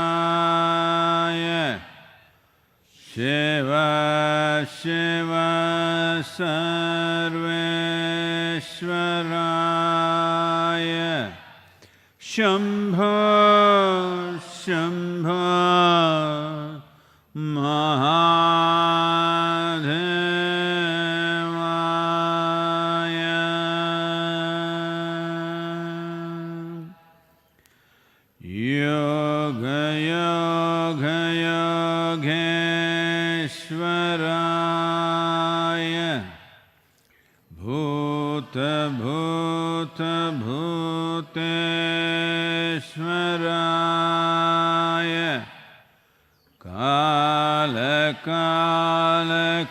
Kaleshwaraya Shiva Shiva Sarveshwaraya Shambho Shambho Bhuteshwaraya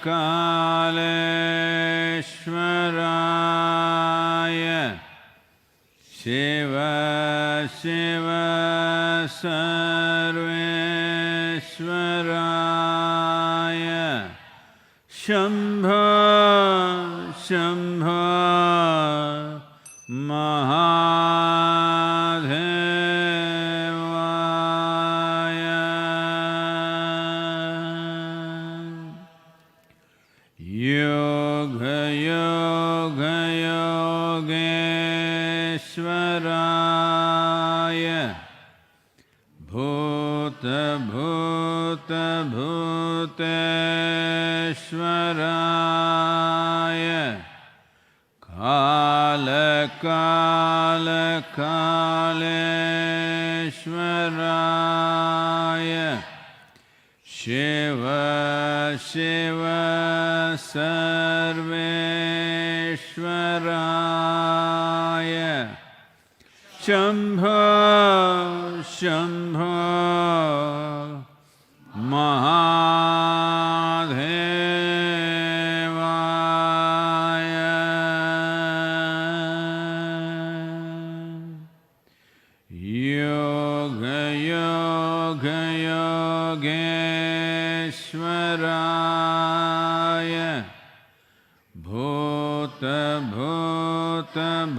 Kaleshwaraya Shiva Shiva Sarveshwaraya Shambho Shambho Bhuteshwaraya Kaleshwaraya Shiva Shiva Sarveshwaraya Shambho Shambho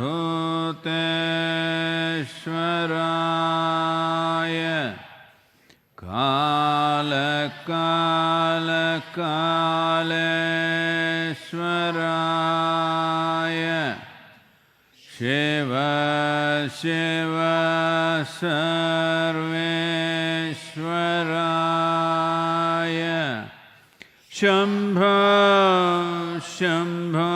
Bhuteshwaraya Kaleshwaraya Shiva Shiva Sarveshwaraya Shambho Shambho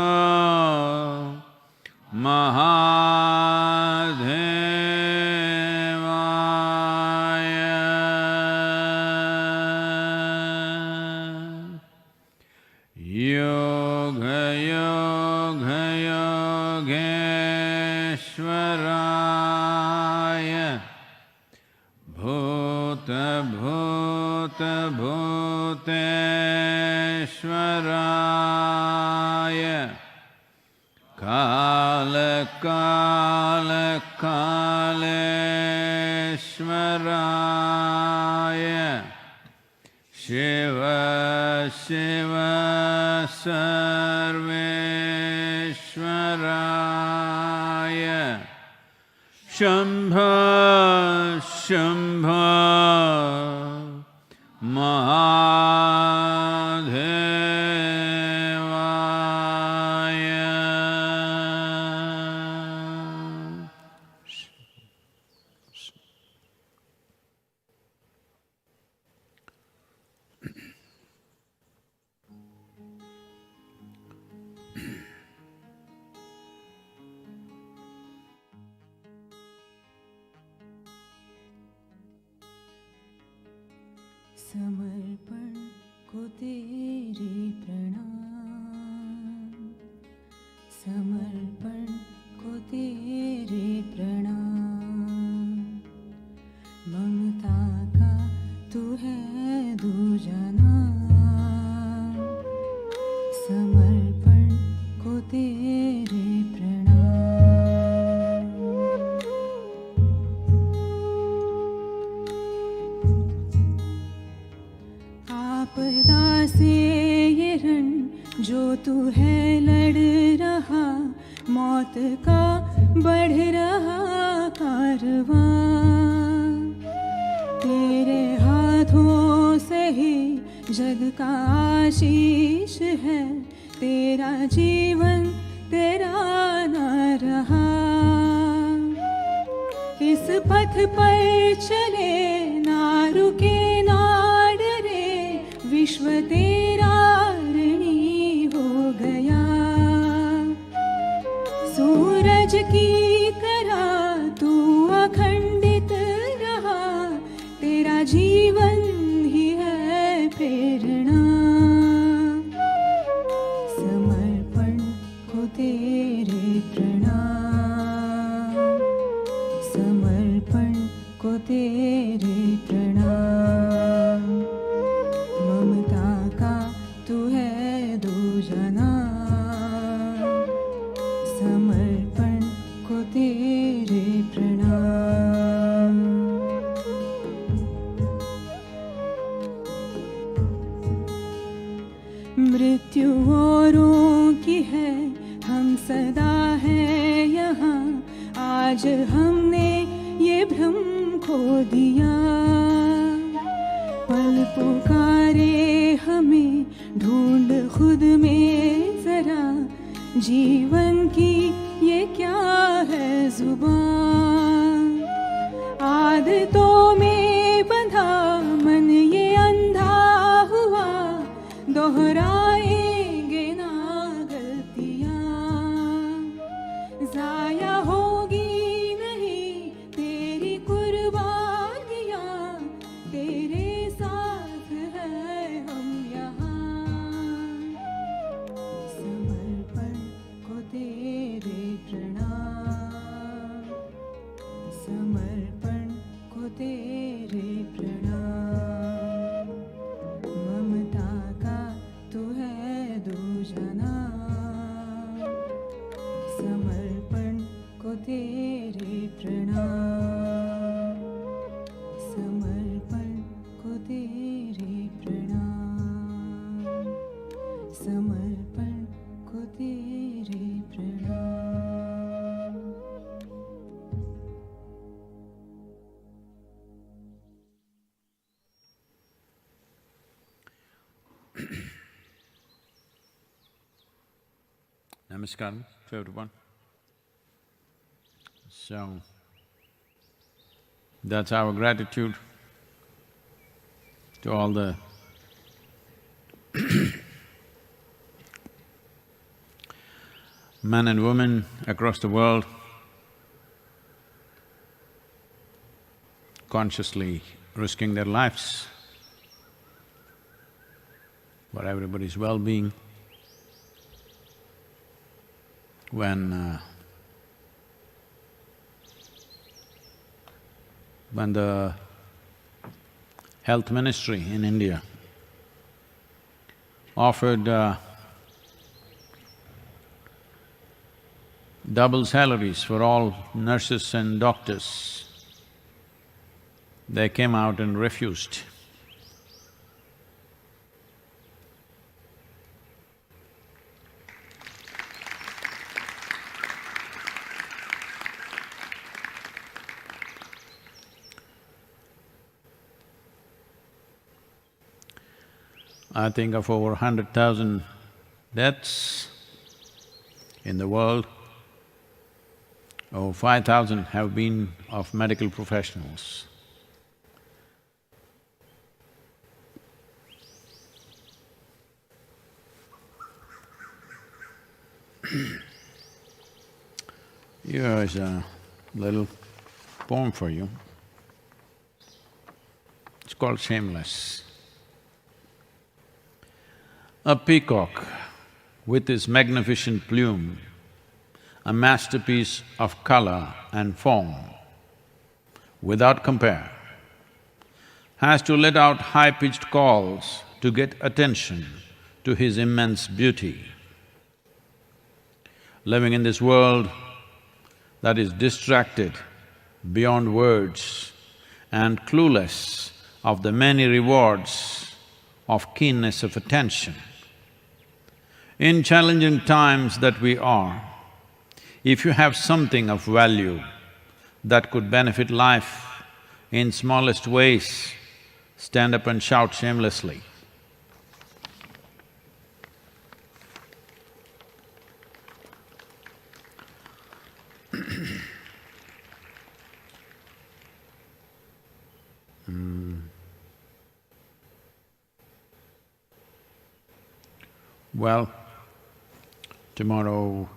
Bhuteshwaraya Kaleshwaraya Shiva Shiva Sarveshwaraya Shambho Shambho समर्पण को तेरे प्रणाम, समर्पण को तेरे प्रणाम। ममता का तू है दूजा नाम, समर्पण को तेरे प्रणाम। आपदा से ये रण तू है लड़ रहा मौत का बढ़ रहा कारवां, तेरे हाथों से ही जग का आशीष है, तेरा जीवन तेरा ना रहा। किस पथ पर चले ना रुके ना डरे, विश्व तेरा ऋणी हो गया। सूरज की तरह तू अखंडित रहा, तेरा जीवन ही है प्रेरणा। समर्पण को तेरे प्रणाम, समर्पण को तेरे प्रणाम। ममता का तू है दूजना, समर्पण को तेरे प्रणाम। मृत्यु औरों की है, हम सदा है यहाँ, आज हमने ये भ्रम खो दिया। पल पुकारे हमें ढूंढ खुद में जरा, जीवन की ये क्या है जुबान। आदतों में बंधा मन ये अंधा हुआ, दोहराएंगे ना गलतियाँ, जाया होगी नहीं तेरी कुर्बानियाँ, तेरे साथ है हम यहाँ। समर्पण को तेरे प्रणाम, समर्पण को तेरे प्रणाम। ममता का तू है दूजना, समर्पण को तेरे प्रणाम, समर्पण को तेरे प्रणाम, समर्पण को तेरे प्रणाम। Namaskar to everyone. So, that's our gratitude to all the men and women across the world consciously risking their lives for everybody's well-being. When the health ministry in India offered double salaries for all nurses and doctors, they came out and refused. I think of over 100,000 deaths in the world, over 5,000 have been of medical professionals. Here is a little poem for you. It's called Shameless. A peacock with his magnificent plume, a masterpiece of color and form, without compare, has to let out high-pitched calls to get attention to his immense beauty. Living in this world that is distracted beyond words and clueless of the many rewards of keenness of attention, In challenging times that we are, if you have something of value that could benefit life in smallest ways, stand up and shout shamelessly. Well, tomorrow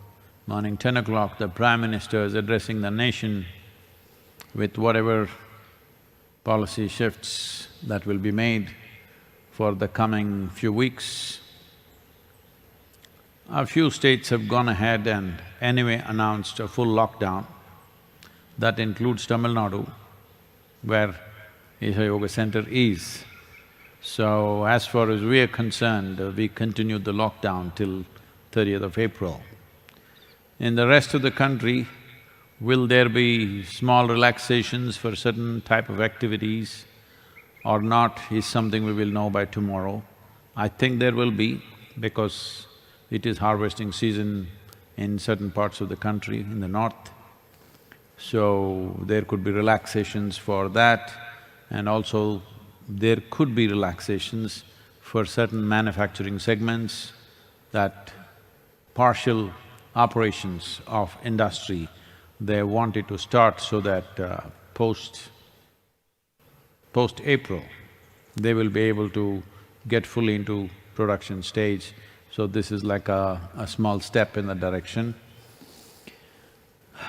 morning 10 o'clock, the Prime Minister is addressing the nation with whatever policy shifts that will be made for the coming few weeks. A few states have gone ahead and anyway announced a full lockdown. That includes Tamil Nadu, where Isha Yoga Center is. So, as far as we are concerned, we continued the lockdown till 30th of April. In the rest of the country, will there be small relaxations for certain type of activities or not is something we will know by tomorrow. I think there will be, because it is harvesting season in certain parts of the country, in the north. So, there could be relaxations for that, and also there could be relaxations for certain manufacturing segments, that partial operations of industry, they wanted to start so that post-April, they will be able to get fully into production stage. So this is like a small step in that direction.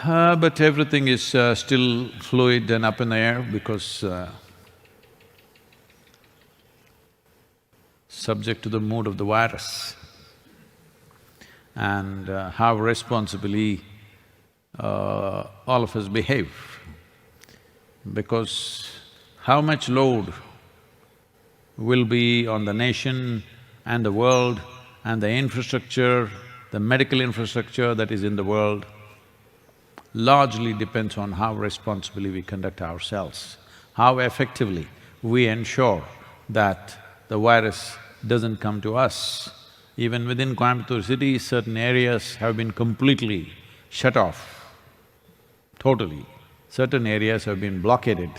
But everything is still fluid and up in the air because subject to the mood of the virus and how responsibly all of us behave. Because how much load will be on the nation and the world and the infrastructure, the medical infrastructure that is in the world, largely depends on how responsibly we conduct ourselves, how effectively we ensure that the virus doesn't come to us. Even within Coimbatore city, certain areas have been completely shut off, totally. Certain areas have been blockaded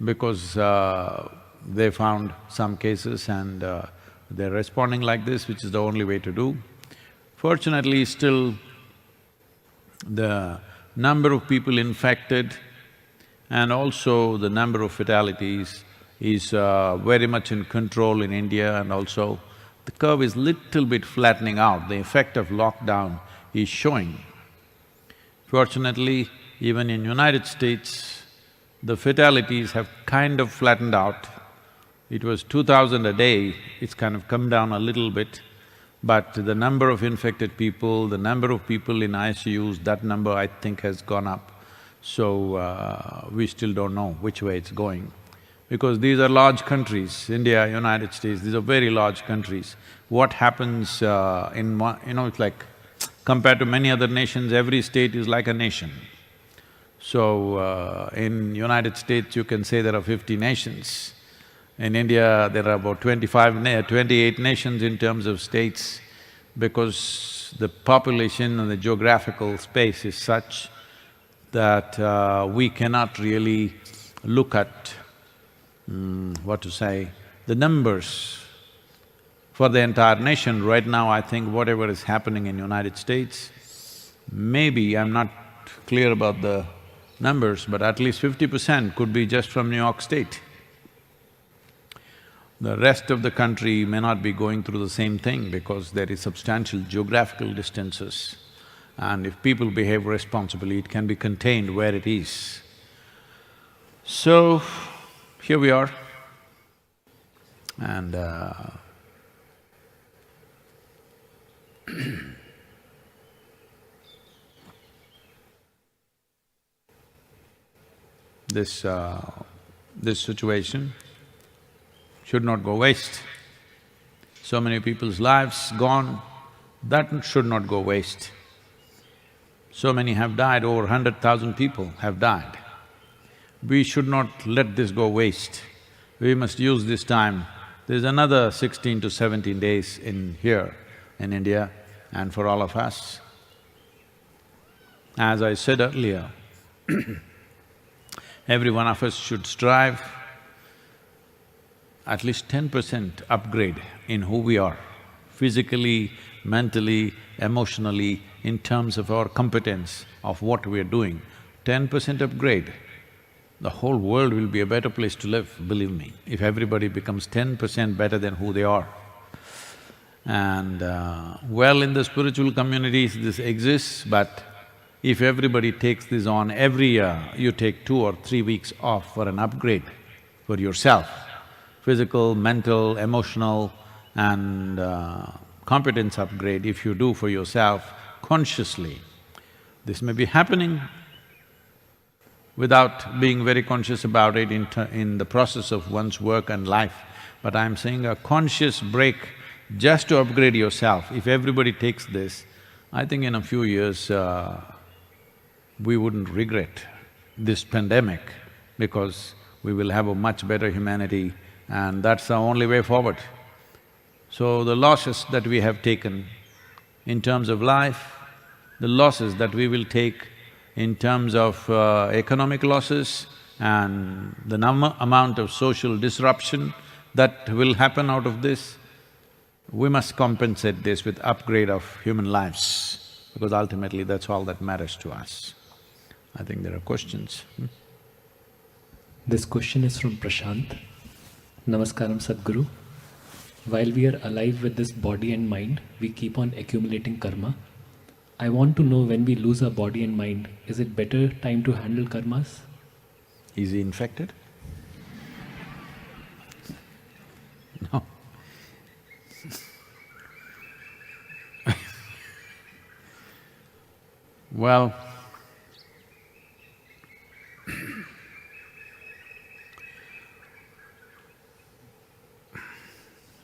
because they found some cases and they're responding like this, which is the only way to do. Fortunately, still the number of people infected and also the number of fatalities is very much in control in India, and also the curve is little bit flattening out. The effect of lockdown is showing. Fortunately, even in United States, the fatalities have kind of flattened out. It was 2,000 a day, it's kind of come down a little bit, but the number of infected people, the number of people in ICUs, that number I think has gone up. So, we still don't know which way it's going. Because these are large countries, India, United States, these are very large countries. What happens in one… it's like, compared to many other nations, every state is like a nation. So, in United States, you can say there are 50 nations. In India, there are about 28 nations in terms of states, because the population and the geographical space is such that we cannot really look at the numbers for the entire nation. Right now, I think whatever is happening in United States, maybe, I'm not clear about the numbers, but at least 50% could be just from New York State. The rest of the country may not be going through the same thing because there is substantial geographical distances. And if people behave responsibly, it can be contained where it is. So, here we are, and this situation should not go waste. So many people's lives gone, that should not go waste. So many have died, over 100,000 people have died. We should not let this go waste. We must use this time. There's another 16 to 17 days in here, in India and for all of us. As I said earlier, every one of us should strive at least 10% upgrade in who we are, physically, mentally, emotionally, in terms of our competence of what we are doing. 10% upgrade, the whole world will be a better place to live, believe me, if everybody becomes 10% better than who they are. And well, in the spiritual communities this exists, but if everybody takes this on every year, you take 2 or 3 weeks off for an upgrade for yourself, physical, mental, emotional and competence upgrade if you do for yourself consciously. This may be happening without being very conscious about it in the process of one's work and life. But I'm saying a conscious break just to upgrade yourself, if everybody takes this, I think in a few years, we wouldn't regret this pandemic because we will have a much better humanity and that's the only way forward. So the losses that we have taken in terms of life, the losses that we will take in terms of economic losses and the amount of social disruption that will happen out of this, we must compensate this with upgrade of human lives, because ultimately that's all that matters to us. I think there are questions. This question is from Prashant. Namaskaram Sadhguru. While we are alive with this body and mind, we keep on accumulating karma. I want to know, when we lose our body and mind, is it better time to handle karmas? Is he infected? No. Well,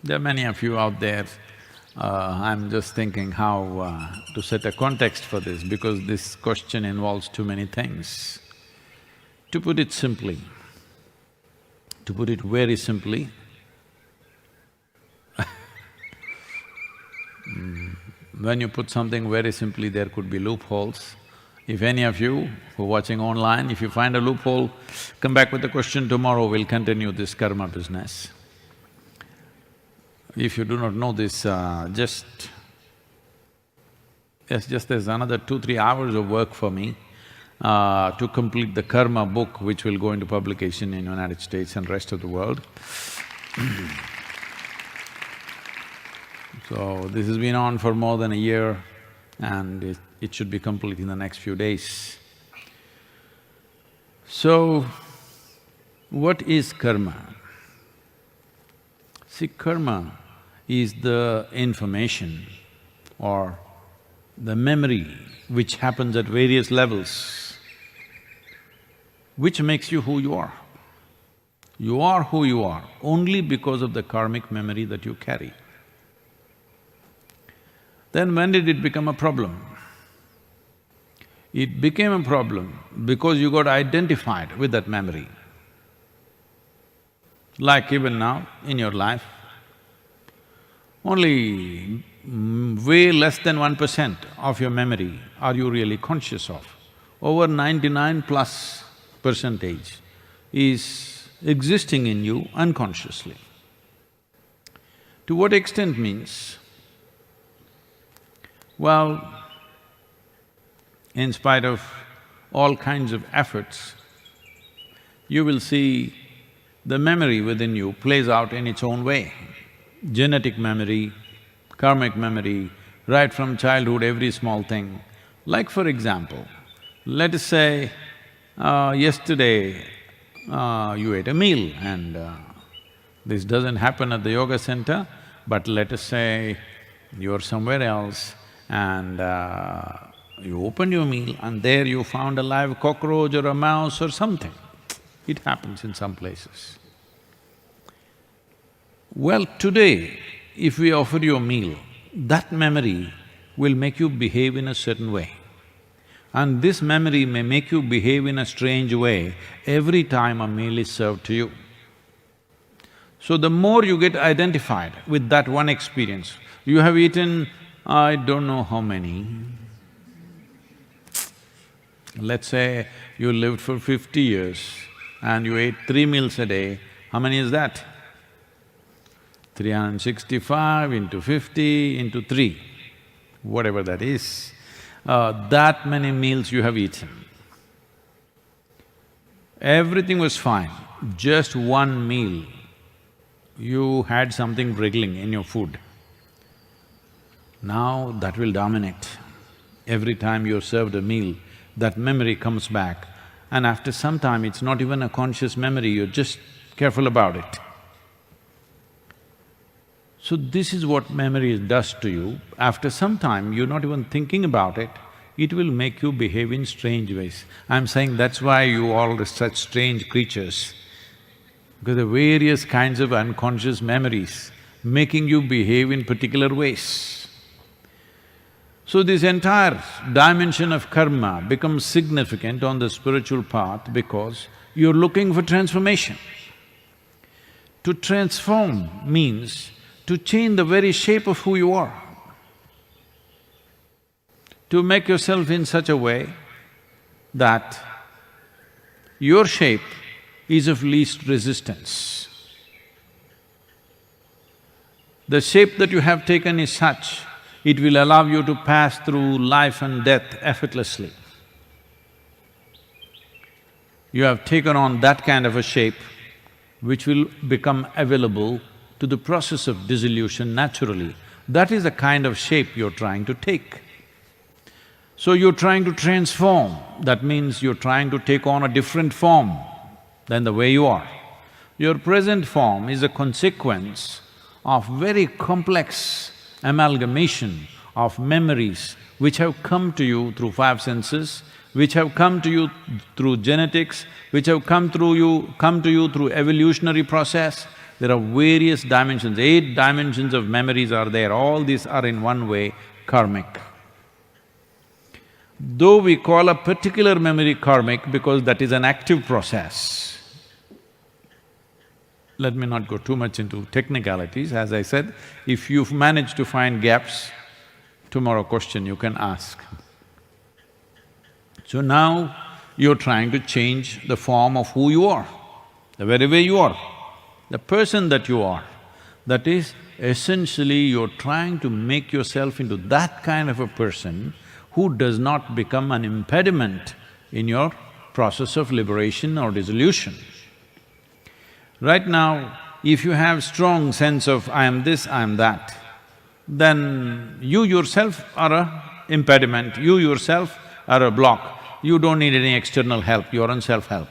there are many of you out there. I'm just thinking how to set a context for this, because this question involves too many things. To put it simply, to put it very simply, when you put something very simply, there could be loopholes. If any of you who are watching online, if you find a loophole, come back with the question tomorrow, we'll continue this karma business. If you do not know this, just there's another 2-3 hours of work for me to complete the karma book, which will go into publication in United States and rest of the world. So this has been on for more than a year and it should be complete in the next few days. So, what is karma? See, karma is the information or the memory which happens at various levels, which makes you who you are. You are who you are only because of the karmic memory that you carry. Then when did it become a problem? It became a problem because you got identified with that memory. Like even now in your life, only way less than 1% of your memory are you really conscious of. Over 99+ % is existing in you unconsciously. To what extent means, well, in spite of all kinds of efforts, you will see the memory within you plays out in its own way. Genetic memory, karmic memory, right from childhood, every small thing. Like for example, let us say, yesterday you ate a meal and this doesn't happen at the yoga center, but let us say you're somewhere else and you opened your meal and there you found a live cockroach or a mouse or something. It happens in some places. Well, today, if we offer you a meal, that memory will make you behave in a certain way. And this memory may make you behave in a strange way every time a meal is served to you. So the more you get identified with that one experience, you have eaten I don't know how many. Let's say you lived for 50 years and you ate 3 meals a day, how many is that? 365 into 50 into 3, whatever that is, that many meals you have eaten. Everything was fine, just one meal, you had something wriggling in your food. Now that will dominate. Every time you're served a meal, that memory comes back, and after some time it's not even a conscious memory, you're just careful about it. So this is what memory does to you. After some time, you're not even thinking about it, it will make you behave in strange ways. I'm saying that's why you all are such strange creatures, because the various kinds of unconscious memories making you behave in particular ways. So this entire dimension of karma becomes significant on the spiritual path because you're looking for transformation. To transform means to change the very shape of who you are, to make yourself in such a way that your shape is of least resistance. The shape that you have taken is such, it will allow you to pass through life and death effortlessly. You have taken on that kind of a shape which will become available to the process of dissolution naturally. That is the kind of shape you're trying to take. So you're trying to transform, that means you're trying to take on a different form than the way you are. Your present form is a consequence of very complex amalgamation of memories which have come to you through 5 senses, which have come to you through genetics, which have come to you through evolutionary process. There are various dimensions, 8 dimensions of memories are there, all these are in one way karmic. Though we call a particular memory karmic because that is an active process. Let me not go too much into technicalities, as I said, if you've managed to find gaps, tomorrow question you can ask. So now you're trying to change the form of who you are, the very way you are. The person that you are, that is, essentially you're trying to make yourself into that kind of a person who does not become an impediment in your process of liberation or dissolution. Right now, if you have strong sense of I am this, I am that, then you yourself are a impediment, you yourself are a block, you don't need any external help, you're on self-help.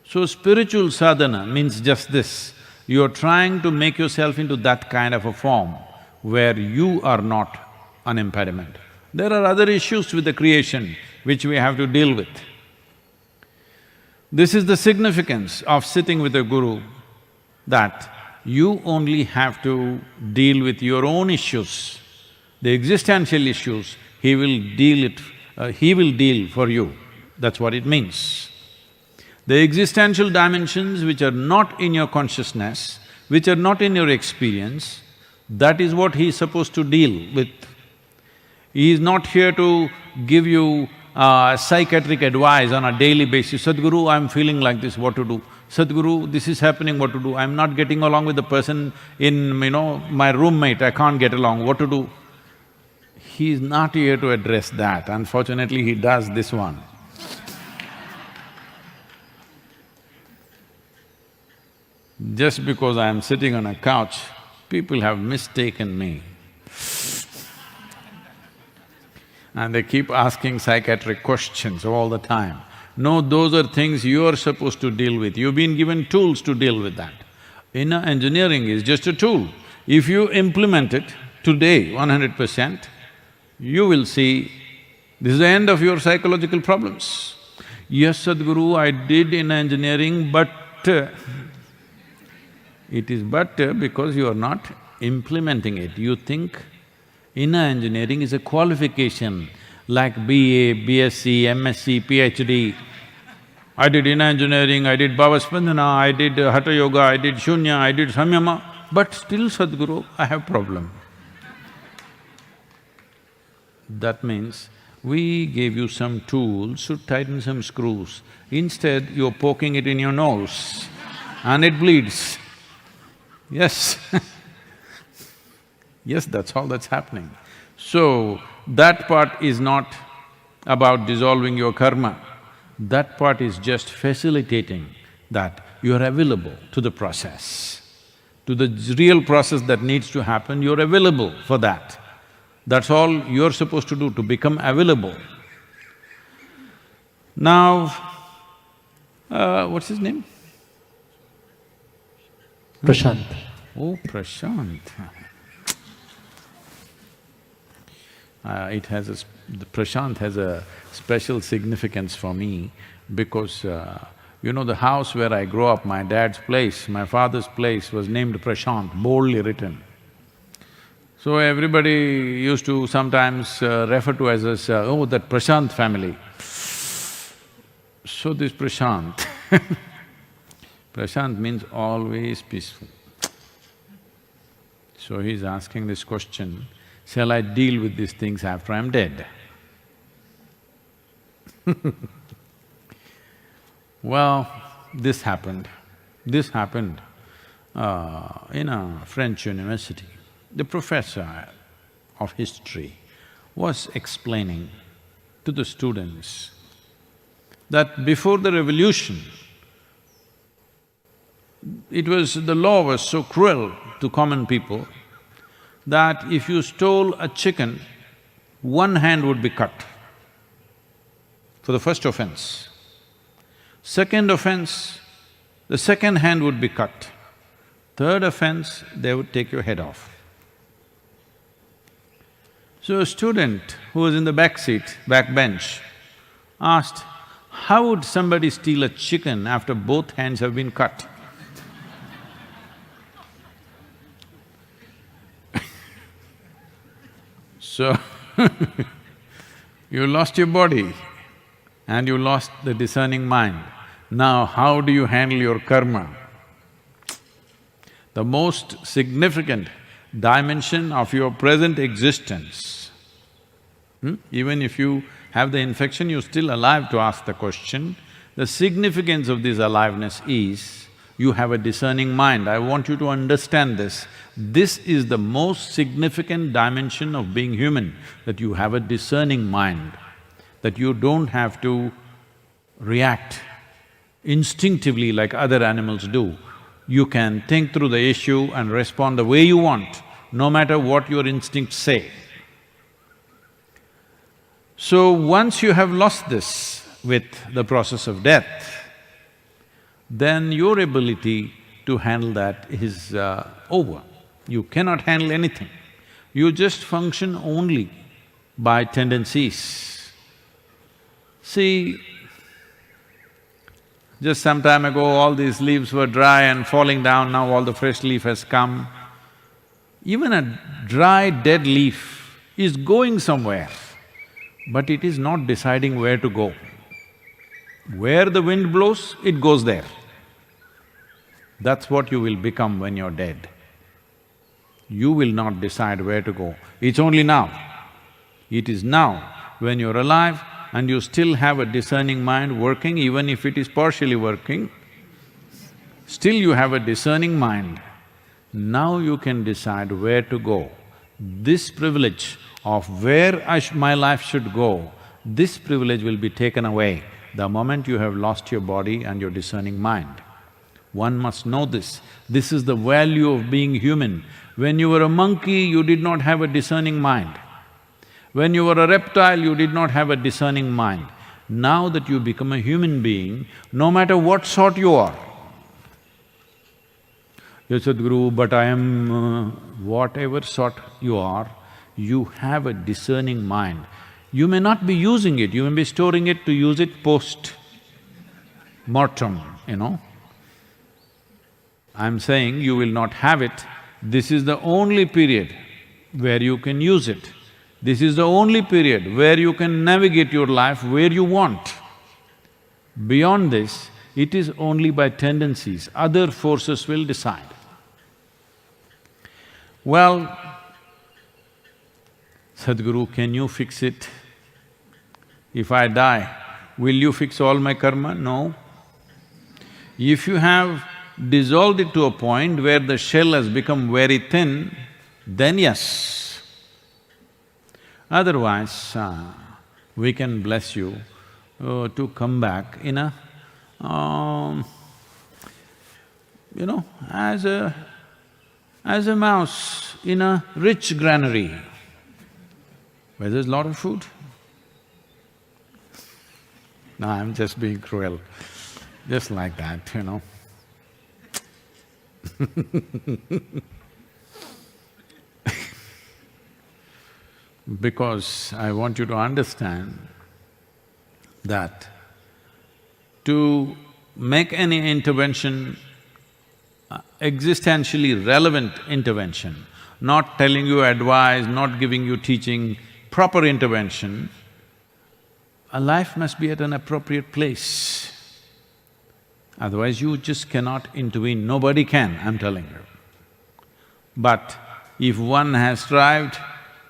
So spiritual sadhana means just this, you're trying to make yourself into that kind of a form where you are not an impediment. There are other issues with the creation which we have to deal with. This is the significance of sitting with a guru, that you only have to deal with your own issues. The existential issues, he will deal for you, that's what it means. The existential dimensions which are not in your consciousness, which are not in your experience, that is what he is supposed to deal with. He is not here to give you psychiatric advice on a daily basis. Sadhguru, I'm feeling like this, what to do? Sadhguru, this is happening, what to do? I'm not getting along with the person in, my roommate, I can't get along, what to do? He is not here to address that, unfortunately he does this one. Just because I am sitting on a couch, people have mistaken me. And they keep asking psychiatric questions all the time. No, those are things you're supposed to deal with, you've been given tools to deal with that. Inner engineering is just a tool. If you implement it today 100%, you will see this is the end of your psychological problems. Yes, Sadhguru, I did inner engineering, but… It is but because you are not implementing it. You think inner engineering is a qualification like BA, BSc, MSc, PhD. I did inner engineering, I did Bhavaspandana, I did Hatha Yoga, I did Shunya, I did Samyama, but still Sadhguru, I have problem. That means we gave you some tools to tighten some screws. Instead, you're poking it in your nose and it bleeds. Yes Yes, that's all that's happening. So, that part is not about dissolving your karma. That part is just facilitating that you're available to the process. To the real process that needs to happen, you're available for that. That's all you're supposed to do, to become available. Now, what's his name? Prashant. Oh, Prashant. The Prashant has a special significance for me because, you know, the house where I grew up, my dad's place, my father's place was named Prashant, boldly written. So everybody used to sometimes refer to us as, oh, that Prashant family. So this Prashant Prashant means always peaceful. So he's asking this question, shall I deal with these things after I'm dead? Well, this happened. This happened in a French university. The professor of history was explaining to the students that before the revolution, the law was so cruel to common people that if you stole a chicken, one hand would be cut for the first offense. Second offense, the second hand would be cut. Third offense, they would take your head off. So a student who was in the back seat, back bench, asked, how would somebody steal a chicken after both hands have been cut? So you lost your body and you lost the discerning mind. Now how do you handle your karma? The most significant dimension of your present existence, even if you have the infection, you're still alive to ask the question. The significance of this aliveness is, you have a discerning mind. I want you to understand this. This is the most significant dimension of being human, that you have a discerning mind, that you don't have to react instinctively like other animals do. You can think through the issue and respond the way you want, no matter what your instincts say. So once you have lost this with the process of death, then your ability to handle that is over. You cannot handle anything. You just function only by tendencies. See, just some time ago, all these leaves were dry and falling down, now all the fresh leaf has come. Even a dry, dead leaf is going somewhere, but it is not deciding where to go. Where the wind blows, it goes there. That's what you will become when you're dead. You will not decide where to go. It's only now. It is now, when you're alive and you still have a discerning mind working, even if it is partially working, still you have a discerning mind. Now you can decide where to go. This privilege of where my life should go, this privilege will be taken away the moment you have lost your body and your discerning mind. One must know this. This is the value of being human. When you were a monkey, you did not have a discerning mind. When you were a reptile, you did not have a discerning mind. Now that you become a human being, no matter what sort you are, "Yes, Sadhguru, but I am… whatever sort you are, you have a discerning mind. You may not be using it, you may be storing it to use it post-mortem, you know. I'm saying you will not have it. This is the only period where you can use it. This is the only period where you can navigate your life where you want. Beyond this, it is only by tendencies, other forces will decide." Well, Sadhguru, can you fix it? If I die, will you fix all my karma? No. If you have dissolved it to a point where the shell has become very thin, then yes. Otherwise, we can bless you to come back in a, as a mouse in a rich granary where there's a lot of food. No, I'm just being cruel, just like that. Because I want you to understand that to make any intervention, existentially relevant intervention, not telling you advice, not giving you teaching, proper intervention, a life must be at an appropriate place. Otherwise you just cannot intervene, nobody can, I'm telling you. But if one has strived,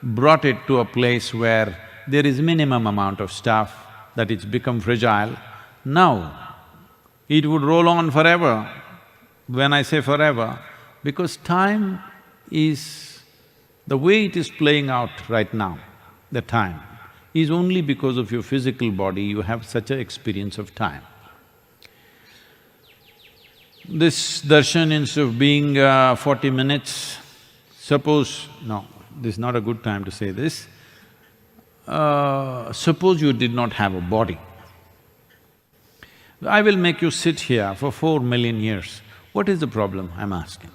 brought it to a place where there is minimum amount of stuff, that it's become fragile, now it would roll on forever. When I say forever, because time is… the way it is playing out right now, the time, is only because of your physical body you have such an experience of time. This darshan, instead of being 40 minutes, suppose… no, this is not a good time to say this. Suppose you did not have a body. I will make you sit here for 4 million years. What is the problem, I'm asking?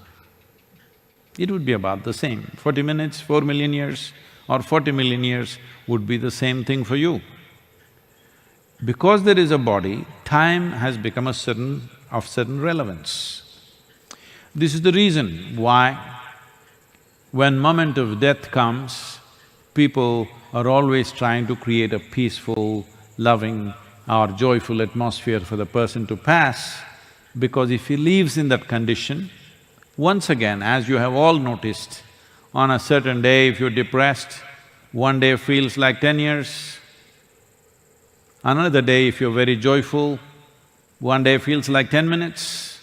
It would be about the same. 40 minutes, 4 million years or 40 million years would be the same thing for you. Because there is a body, time has become of certain relevance. This is the reason why when moment of death comes, people are always trying to create a peaceful, loving or joyful atmosphere for the person to pass, because if he lives in that condition, once again, as you have all noticed, on a certain day if you're depressed, one day feels like 10 years, another day if you're very joyful, one day feels like 10 minutes.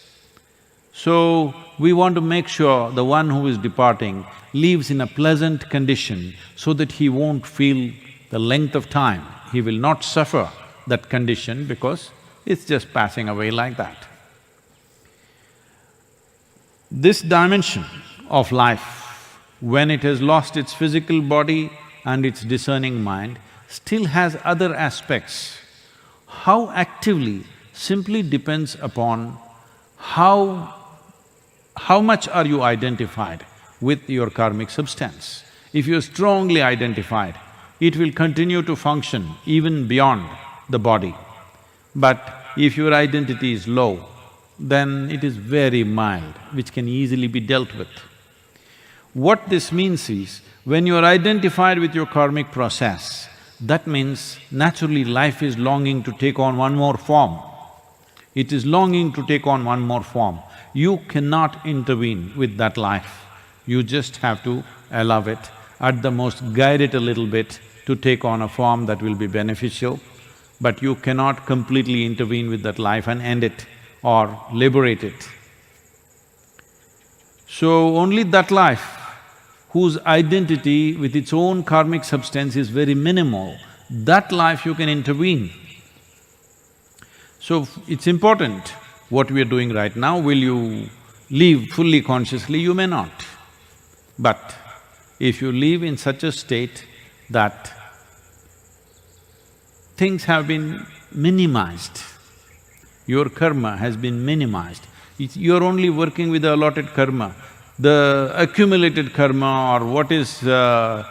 So, we want to make sure the one who is departing lives in a pleasant condition so that he won't feel the length of time. He will not suffer that condition because it's just passing away like that. This dimension of life, when it has lost its physical body and its discerning mind, still has other aspects. How actively simply depends upon how much are you identified with your karmic substance. If you're strongly identified, it will continue to function even beyond the body. But if your identity is low, then it is very mild, which can easily be dealt with. What this means is, when you are identified with your karmic process, that means naturally life is longing to take on one more form. It is longing to take on one more form. You cannot intervene with that life. You just have to allow it, at the most guide it a little bit to take on a form that will be beneficial, but you cannot completely intervene with that life and end it or liberate it. So only that life whose identity with its own karmic substance is very minimal, that life you can intervene. So it's important what we are doing right now. Will you live fully consciously? You may not. But if you live in such a state that things have been minimized, your karma has been minimized, you're only working with the allotted karma. The accumulated karma or what is, the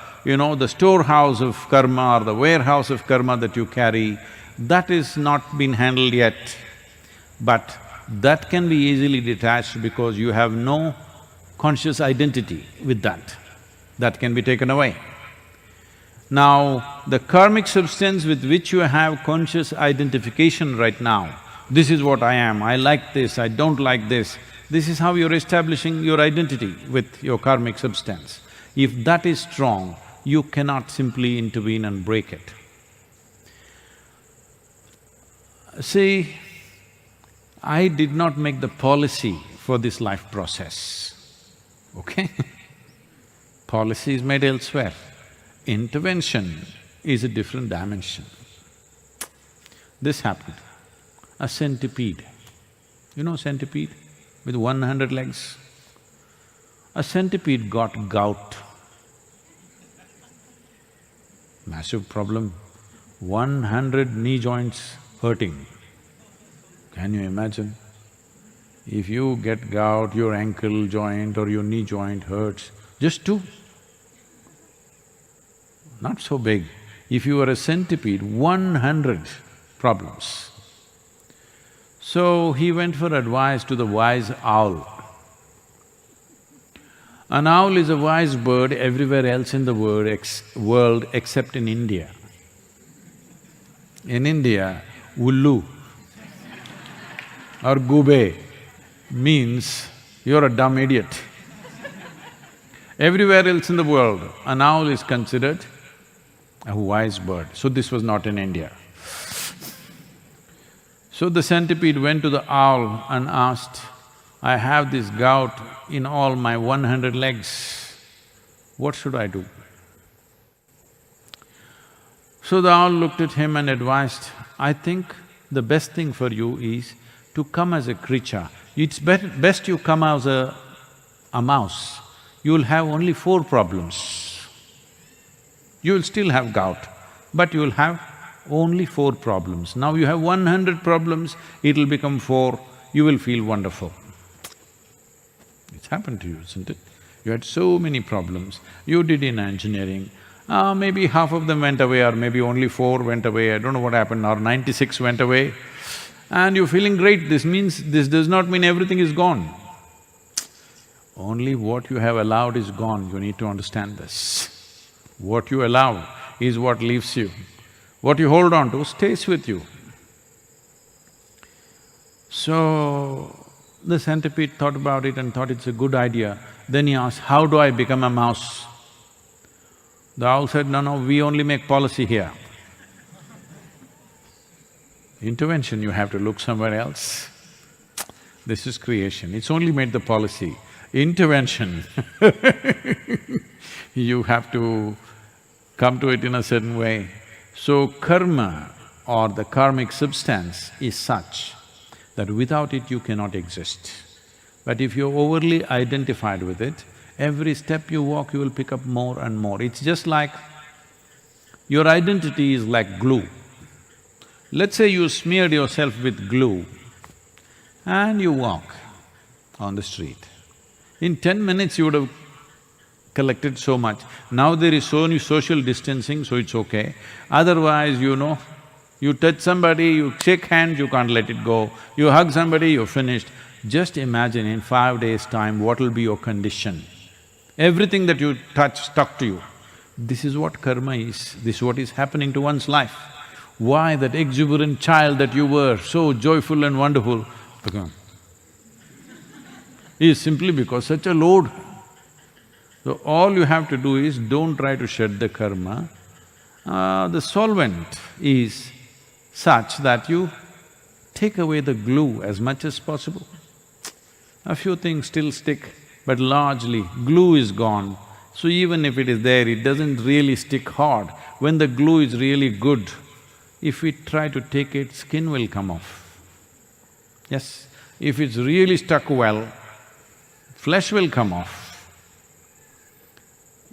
storehouse of karma or the warehouse of karma that you carry, that is not been handled yet. But that can be easily detached because you have no conscious identity with that. That can be taken away. Now, the karmic substance with which you have conscious identification right now, this is what I am, I like this, I don't like this, this is how you're establishing your identity with your karmic substance. If that is strong, you cannot simply intervene and break it. See, I did not make the policy for this life process, okay? Policy is made elsewhere. Intervention is a different dimension. This happened. A centipede. You know centipede? With 100 legs. A centipede got gout. Massive problem. 100 knee joints hurting. Can you imagine? If you get gout, your ankle joint or your knee joint hurts, just two. Not so big. If you were a centipede, 100 problems. So he went for advice to the wise owl. An owl is a wise bird everywhere else in the world except in India. In India, ullu or gube means you're a dumb idiot. Everywhere else in the world, an owl is considered a wise bird. So this was not in India. So the centipede went to the owl and asked, I have this gout in all my 100 legs, what should I do? So the owl looked at him and advised, I think the best thing for you is to come as a creature. It's best you come as a mouse. You'll have only 4 problems. You'll still have gout, but you'll have only 4 problems. Now you have 100 problems, it'll become 4, you will feel wonderful. It's happened to you, isn't it? You had so many problems, you did in engineering, maybe half of them went away or maybe only 4 went away, I don't know what happened, or 96 went away, and you're feeling great. This does not mean everything is gone. Only what you have allowed is gone, you need to understand this. What you allow is what leaves you. What you hold on to stays with you. So, the centipede thought about it and thought it's a good idea. Then he asked, how do I become a mouse? The owl said, no, we only make policy here. Intervention, you have to look somewhere else. This is creation, it's only made the policy. Intervention you have to come to it in a certain way. So karma or the karmic substance is such that without it you cannot exist. But if you're overly identified with it, every step you walk you will pick up more and more. It's just like your identity is like glue. Let's say you smeared yourself with glue and you walk on the street. In 10 minutes you would have collected so much. Now there is so much social distancing, so it's okay. Otherwise, you touch somebody, you shake hands, you can't let it go. You hug somebody, you're finished. Just imagine in 5 days' time what will be your condition. Everything that you touch stuck to you. This is what karma is, this is what is happening to one's life. Why that exuberant child that you were, so joyful and wonderful, is simply because such a load. So all you have to do is don't try to shed the karma. The solvent is such that you take away the glue as much as possible. A few things still stick, but largely glue is gone. So even if it is there, it doesn't really stick hard. When the glue is really good, if we try to take it, skin will come off. Yes, if it's really stuck well, flesh will come off.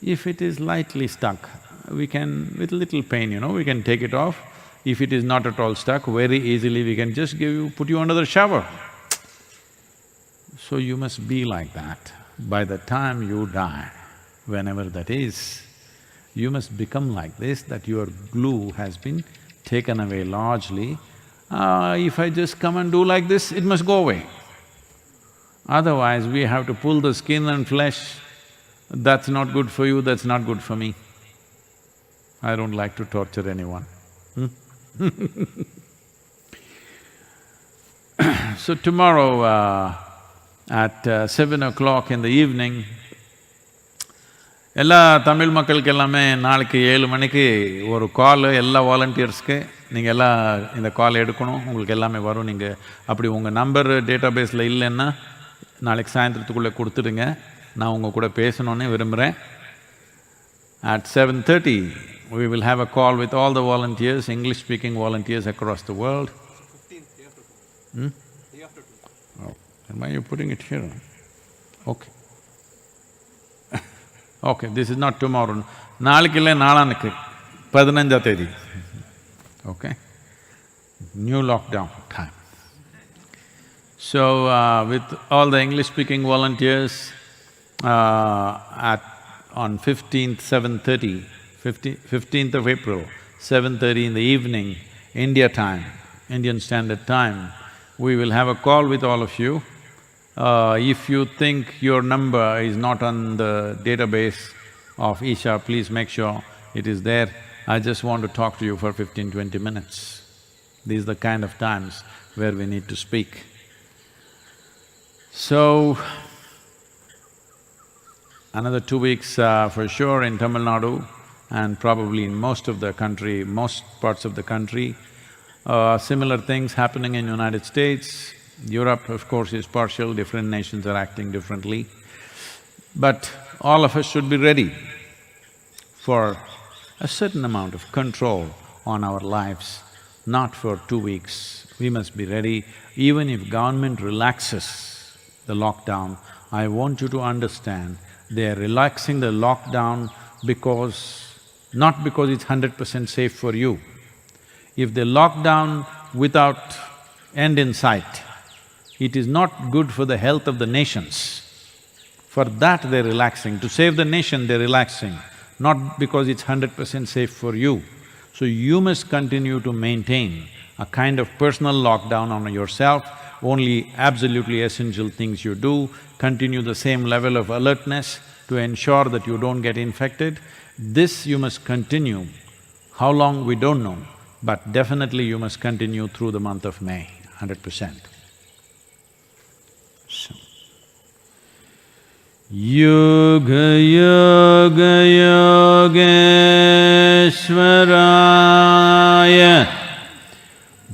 If it is lightly stuck, we can, with little pain, we can take it off. If it is not at all stuck, very easily we can just put you under the shower. So you must be like that. By the time you die, whenever that is, you must become like this, that your glue has been taken away largely. If I just come and do like this, it must go away. Otherwise, we have to pull the skin and flesh. That's not good for you, that's not good for me. I don't like to torture anyone. So tomorrow at 7 o'clock in the evening, எல்லா தமிழ் மக்களுக்கு எல்லாமே நாளைக்கு 7 மணிக்கு ஒரு கால் எல்லா வாலண்டியர்ஸ்க்கு. நீங்கள் எல்லாம் இந்த கால் எடுக்கணும், உங்களுக்கு எல்லாமே வரும். நீங்கள் அப்படி உங்கள் நம்பர் டேட்டா பேஸில் இல்லைன்னா நாளைக்கு சாயந்தரத்துக்குள்ளே கொடுத்துடுங்க. நான் உங்கள் கூட பேசணுன்னு விரும்புகிறேன். At 7:30, we will have a call with all the volunteers, English-speaking volunteers across the world. Oh, why are you putting it here? Okay. Okay, this is not tomorrow. நாளைக்கு இல்லை, நாளான்னைக்கு 15ஆம் தேதி. Okay? New lockdown time. So, with all the English-speaking volunteers, on 15th, 7:30, 15th of April, 7:30 in the evening, India time, Indian Standard Time, we will have a call with all of you. If you think your number is not on the database of Isha, please make sure it is there. I just want to talk to you for 15-20 minutes. These are the kind of times where we need to speak. So, another 2 weeks for sure in Tamil Nadu and probably in most of the country, most parts of the country. Similar things happening in United States. Europe, of course, is partial, different nations are acting differently. But all of us should be ready for a certain amount of control on our lives, not for 2 weeks. We must be ready. Even if government relaxes the lockdown, I want you to understand, they are relaxing the lockdown not because it's 100% safe for you. If they lock down without end in sight, it is not good for the health of the nations. For that they're relaxing. To save the nation, they're relaxing, not because it's 100% safe for you. So you must continue to maintain a kind of personal lockdown on yourself, only absolutely essential things you do, continue the same level of alertness to ensure that you don't get infected. This you must continue. How long, we don't know, but definitely you must continue through the month of May, 100%. So. Yoga Yoga Yogeshwaraya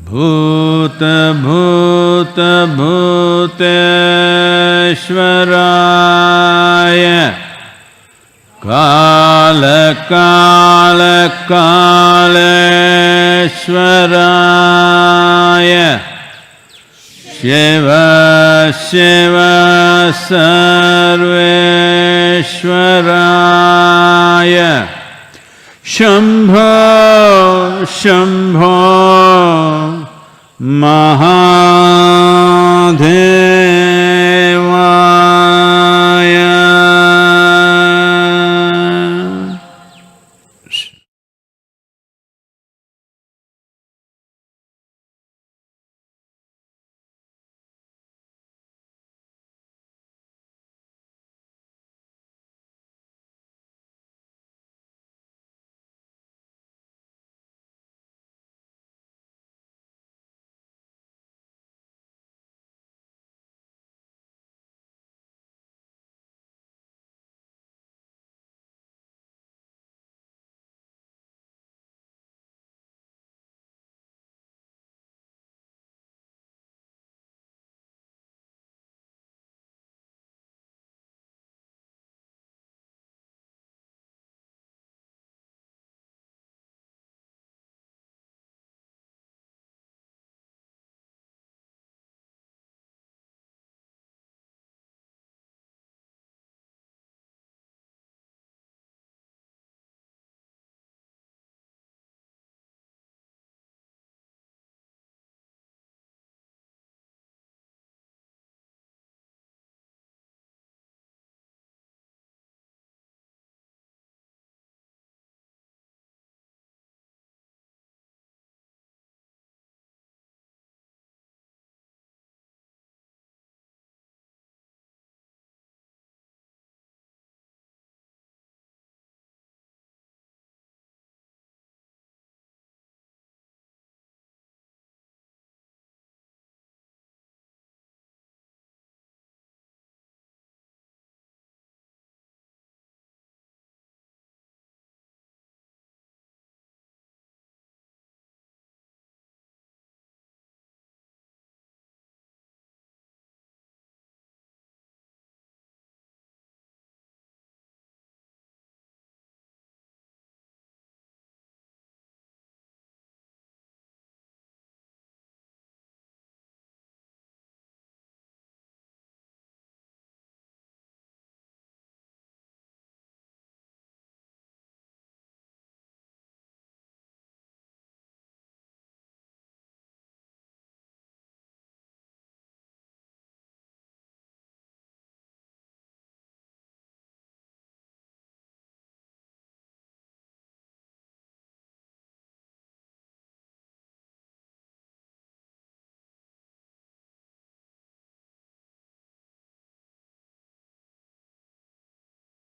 Bhuta Bhuta Bhuteshwaraya Kala Kala Kaleshwaraya Shiva Shiva Sarveshwaraya Shambho Shambho Mahadeva